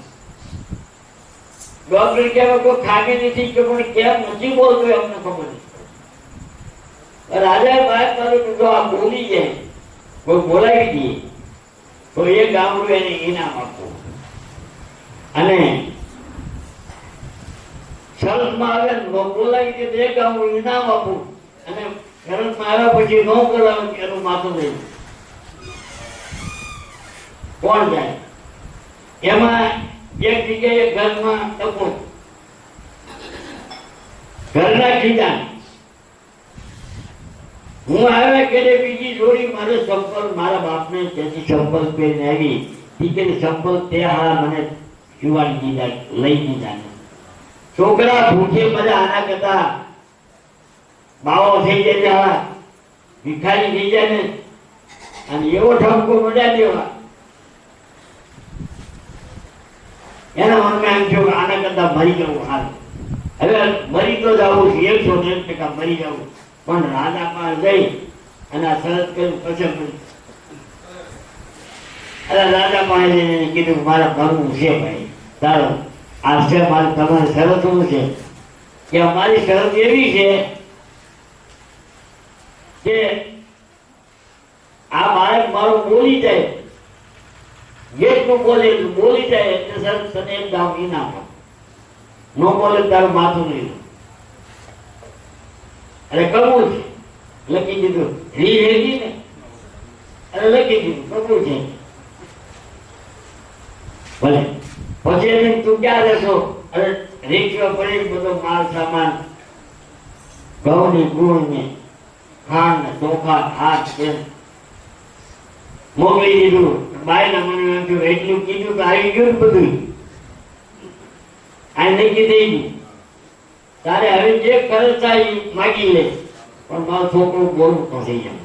ડોક્ટર કહેવાય કોઈ ખાગે નથી કે પણ કેમ નથી બોલતો અમને ખબર નથી. રાજાએ બાયર કર્યું કે જો આ બોલી જાય, કોઈ બોલાવી દઈએ તો એ ગામડું એને ઇનામ આપવું, અને શરતમાં આવે બોલાવી દે તો એ ગામડું ઇનામ આપવું, અને શરતમાં આવ્યા પછી ન બોલાવે એનું માથું લઈ કોણ જાય. એમાં એક જગ્યાએ ઘરમાં ટકો, ઘરના ખીજાન હું આવ્યા કે બીજી જોડી મારે ચંપલ, મારા બાપને ત્યાંથી ચંપલ પહેરીને આવી, ટીકેની ચંપલ તે હા મને શિવાડી દીધા, લઈ દીધા. છોકરા ભૂખે બધા આના કરતા બાવો થઈ જાય, ભિખારી થઈ જાય ને, અને એવો ઠપકો મજા દેવા એના મનમાં એમ થયું આના કરતા મરી જવું સારું. હવે મરી તો જવું છે, 100% મરી જવું, પણ રાજા પાસે જઈ અને આ શરત કર્યું પછી. એટલે રાજા પાસે કીધું મારા ભરવું છે ભાઈ, ચાલો આ છે મારે, તમારી શરત શું છે? કે અમારી શરત એવી છે કે આ બાળક મારો બોલી જાય, જેટલું બોલી જાય એટલે સર તને એક ગામ ઇનામ આપો, ન બોલે તારું માથું નહીં. એટલે કબૂલ છે, લખી દીધું. રી રેડી ને એટલે લખી દીધું કબૂલ છે. ભલે પછી એને તું ક્યાં રહેશો? અરે રીક્ષો પડી બધો માલ સામાન, ઘઉં ની ગુણ ને ખાંડ ને ચોખા હાથ મોકલી દીધું. બાયના મને એમ થયું એટલું કીધું તો આવી ગયું ને બધું, આ નક્કી થઈ ગયું. તારે હવે જે ખર્ચ થાય માગી લે, પણ મારો છોકરો બોલવું તો થઈ જાય.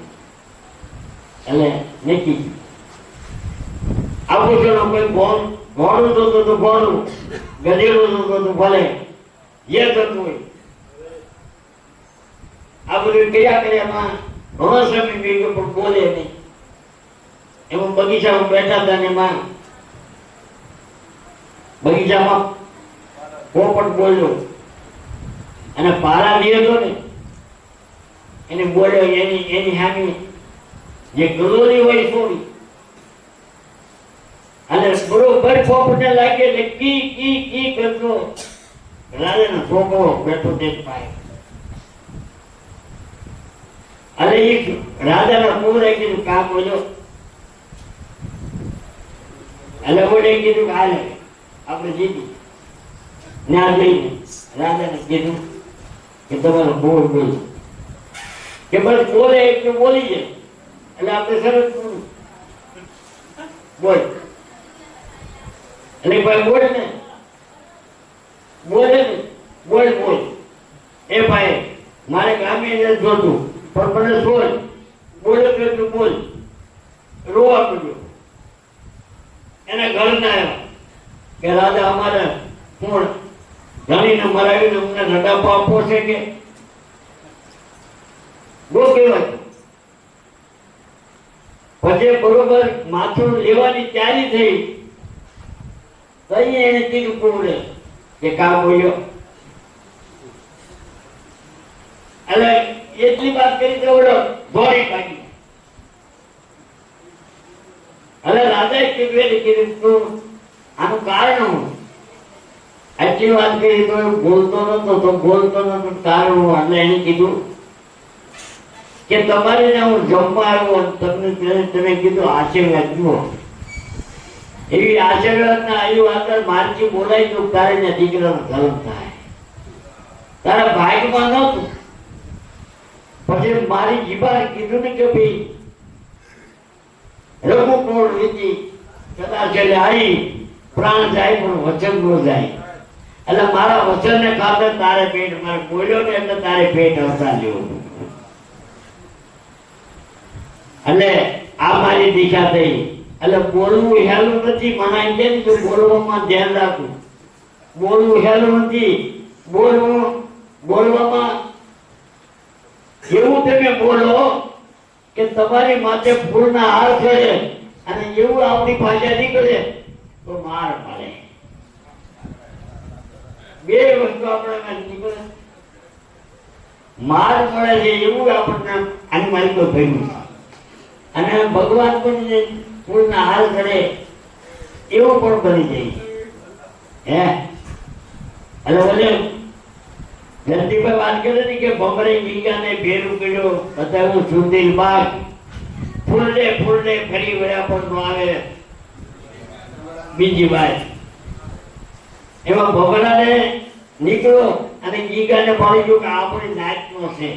એટલે નક્કી આવું ચલો કોઈ ઘોડું જોતો તો ઘોડું, ગધેડું જોતો તો ભલે, જે થતું હોય આ બધું કર્યા કર્યામાં ઘણો સમય ભેગો પણ બોલે નહીં. એમાં બગીચામાં બેઠા હતા ને એમાં બગીચામાં પોપટ બોલ્યો અને પારા લીધો ને એને બોલ્યો, એની સામે જે ગલોરી હોય છોડી અને બરોબર પોપટને લાગે એટલે કી કી કી કરતો. રાજાનો છોકરો બેઠો દેખ પાય. અરે એ રાજાના કુંવરે કીધું કામ બોલ્યો, એટલે ઓડે કીધું કે હાલે આપણે જીતી ના જઈને રાજાને કીધું કે તમારો બોલ બોલ, કે બસ બોલે એટલું બોલી જાય એટલે આપણે સરસ બોલ. એટલે ભાઈ બોલ ને બોલે ને બોલ બોલ. એ ભાઈ મારે ગામે જોતું પણ મને છોડ, બોલે તો તું બોલ. રોવા પડ્યો. એને ઘર ના આવ્યો કે રાજા અમારે કોણ જાણીને મરાવીને અમને રડાપો આપવો છે કે બહુ કહેવાય. પછી બરોબર માથું લેવાની તૈયારી થઈ તો અહીંયા એને કીધું કોવડે કે કા બોલ્યો. એટલે એટલી વાત કરી તો ઓલો દોડી કાઢી. હવે રાજાએ કીધું તું આનું કારણ હું આટલી વાત કરી તો બોલતો નતો કારણ હું. એટલે એને કીધું કે તમારે હું જમવા આવ્યો તમને તમે કીધું આશીર્વાદ જુઓ. એવી આશીર્વાદ ના આવ્યું આગળ મારથી બોલાય તો તારે ને દીકરાનો ધર્મ થાય. તારા ભાગમાં નહોતું. પછી મારી જીભાએ કીધું ને કે ભાઈ રઘુકુળ રીતિ કદાચ આવી પ્રાણ જાય પણ વચન નો જાય. એટલે મારા વચન ને ખાતર તારે પેટ મારે બોલ્યો ને એટલે તારે પેટ હસા જેવું. એટલે આ મારી દિશા થઈ. એટલે બોલવું હેલું નથી. મનાય છે ને બોલવામાં ધ્યાન રાખવું. બોલવું હેલું નથી. બોલવામાં એવું તમે બોલો કે તમારી માથે ફૂલના હાર ચડે અને એવું આપણી ભાષા નીકળે તો માર પડે. બે વસ્તુ આપણે નીકળે માર મળે છે એવું આપણને આની મારી તો થયું. અને ભગવાન પણ ફૂલના હાર ચડે એવું પણ બની જાય. એટલે બોલે જલ્દીભાઈ વાત કરે ને કે ભમરી વીઘાને ભેરું કર્યો બતાવું સુંદર બાગ ફૂલે ફરી વળ્યા પણ નો આવે બીજી વાર. એમાં ભમરાને નીકળો અને ગીગાને પાડી ગયો કે આપણી નાચનો છે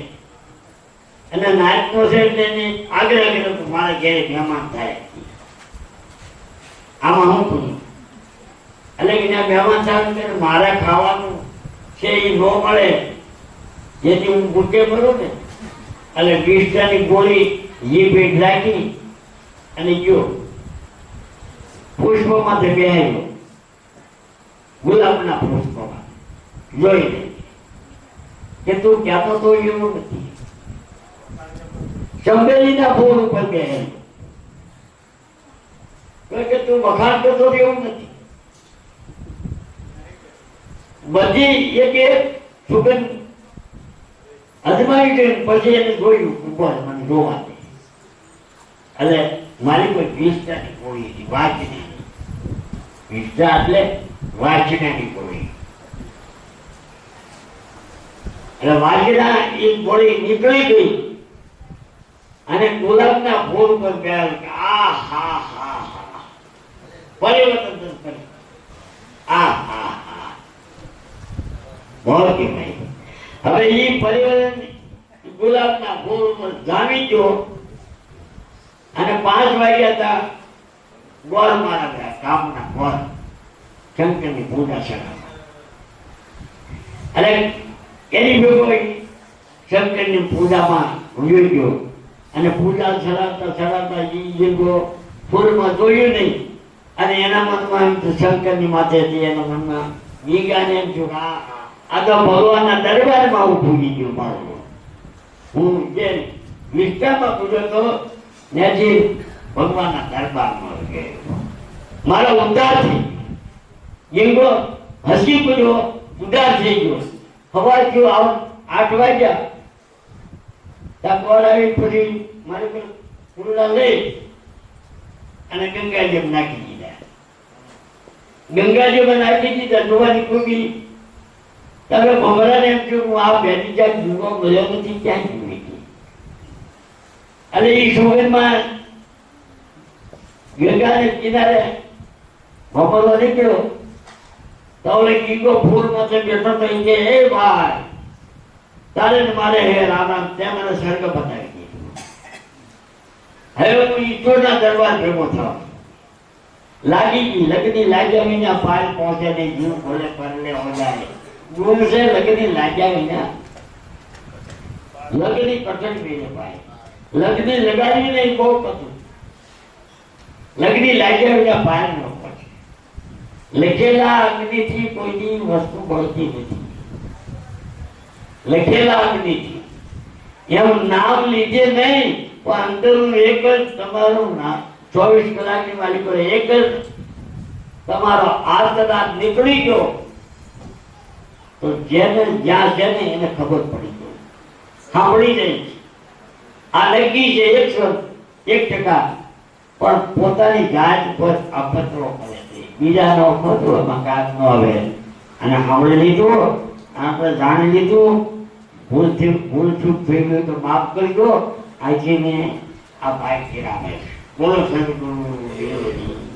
અને નાચનો છે એટલે આગ્રહ કર્યો કે મારા ઘેરે મહેમાન થાય. આમાં હું કહ્યું એટલે કે મહેમાન થાય મારા ખાવાનું છે એ ન મળે જેથી હું ભૂકે મરું ને. એટલે વિષની ગોળી એ પેટ રાખી અને ગયો પુષ્પમાં બેહાયો. ગુલાબના પુષ્પમાં જોઈને કે તું કહેતો તો એવું નથી. ચંબેલીના ફૂલ ઉપર બેહાયો કે તું વખાણ કરતો એવું નથી. બધી એક સુગંધ અજમાવી ગઈ. પછી એને જોયું ઉપર મને જોવા દે. એટલે મારી કોઈ વિષતાની ગોળી હતી વાંચની. વિષતા એટલે વાંચનાની ગોળી. એટલે વાંચના એ ગોળી નીકળી ગઈ અને ગુલાબના ફૂલ પર બેહાડ્યું કે આ હા હા હા પરિવર્તન કરે. આ હા હવે એ પરિવર્તન ગુલાબના ફૂલ પર જામી ગયો અને 5 વાગ્યા હતા. ગોળ મારા ગયા કામના ગોળ શંકરની પૂજા ચડાવવા. એટલે એની ભેગો શંકરની પૂજામાં જોઈ ગયો અને પૂજા ચડાવતા એ ફૂલમાં જોયું નહીં. અને એના મનમાં એમ શંકરની માથે હતી. એના મનમાં ગીગાને એમ થયું આ તો ભગવાનના દરબારમાં હું ભૂલી ગયો. મારું હું જે નિષ્ઠામાં પૂછ્યો તો ત્યાંથી ભગવાનના દરબારમાં ગયો. મારો ઉદ્ધાર થઈ ગયો. હસી પડ્યો ઉદ્ધાર થઈ ગયો. સવાર થયો 8 વાગ્યા ત્યાં ગોળ આવી પછી મારે ફૂલડા લઈ અને ગંગાજીમાં નાખી દીધા. ગંગાજીમાં નાખી દીધા જોવાની કોઈ તમે ભમરાને એમ કે હું આ બેઠી જાય જોવા મળ્યો નથી ક્યાં જોઈ ગઈ. એટલે એ સુગંધમાં ગંગાને કિનારે ભમરો નીકળ્યો તો ઓલે કીગો ફૂલમાં બેઠો તો કે હે ભાઈ તારે ને મારે હે રામ રામ તે મને સ્વર્ગ બતાવી દીધું. હવે હું ઈશ્વરના દરબાર ભેગો થયો. લાગી ગઈ લગની લાગ્યા વિના પાર પહોંચે ને જીવ ભલે પરલે ઓલાય. ગુણ છે લગની લાગ્યા વિના લગની કઠણ મેળે ભાઈ લગની લગાડી નહીં બહુ કતું લગની લાગ્યા વિના પાર ન પડે લખેલા અગ્નિથી કોઈની વસ્તુ બળતી નથી લખેલા અગ્નિથી એમ નામ લીધે નહીં પણ અંદરનું એક જ તમારું નામ 24 કલાકની માલિકો એક જ તમારો આ કદાચ નીકળી ગયો તો જેને જ્યાં છે ને એને ખબર પડી ગઈ સાંભળી જાય આ લગી છે 1% પણ પોતાની જાત પર અપત્રો કરે છે બીજાનો અપત્રો એમાં કામ ન આવે અને સાંભળી લીધું આપણે જાણી લીધું ભૂલ ચૂક થઈ ગયું તો માફ કરજો આજે મેં આ ભાઈ ફેરાવે બોલો સદગુરુ દેવજી